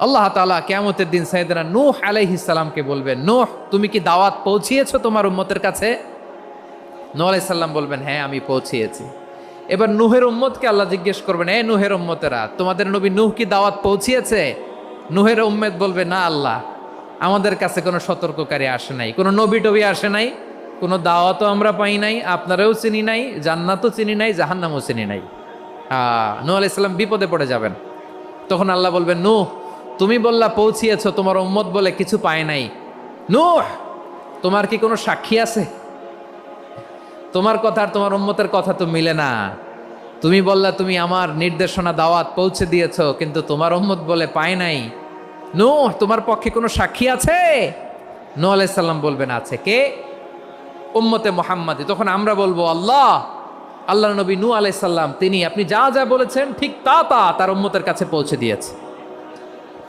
আল্লাহ তাআলা কিয়ামতের দিন সাইয়েদনা নূহ আলাইহিস সালামকে বলবেন, নূহ তুমি কি দাওয়াত পৌঁছিয়েছো তোমার উম্মতের কাছে? নূহ আলাইহিস সালাম বলবেন, হ্যাঁ আমি পৌঁছিয়েছি। এবার নূহের উম্মতকে আল্লাহ জিজ্ঞেস করবেন, এ নূহের উম্মতেরা, তোমাদের নবী নূহ কি দাওয়াত পৌঁছিয়েছে? নূহের উম্মত বলবে, না আল্লাহ, আমাদের কাছে কোনো সতর্ককারী আসে নাই, কোনো নবী টবি আসে নাই, কোনো দাওয়াতও আমরা পাই নাই, আপনারাও চিনি নাই, জান্নাতও চিনি নাই, জাহান্নামও চিনি নাই। নূহ আলাইহিস সালাম বিপদে পড়ে যাবেন। তখন আল্লাহ বলবেন, নূহ তুমি বললা পৌঁছিয়েছো, তোমার উম্মত বলে কিছু পায় নাই। নূহ তোমার কি কোনো সাক্ষী আছে? তোমার কথা আর তোমার উম্মতের কথা তো মিলে না। তুমি বললা তুমি আমার নির্দেশনা দাওয়াত পৌঁছে দিয়েছো, কিন্তু তোমার উম্মত বলে পায় নাই। নূহ তোমার পক্ষে কোনো সাক্ষী আছে? নূহ আলাইহিস সালাম বলবেন, আছে। কে? উম্মতে মুহাম্মাদি। তখন আমরা বলবো, আল্লাহ, আল্লাহর নবী নূহ আলাইহিস সালাম তিনি আপনি যা যা বলেছেন ঠিক তা তার উম্মতের কাছে পৌঁছে দিয়েছে।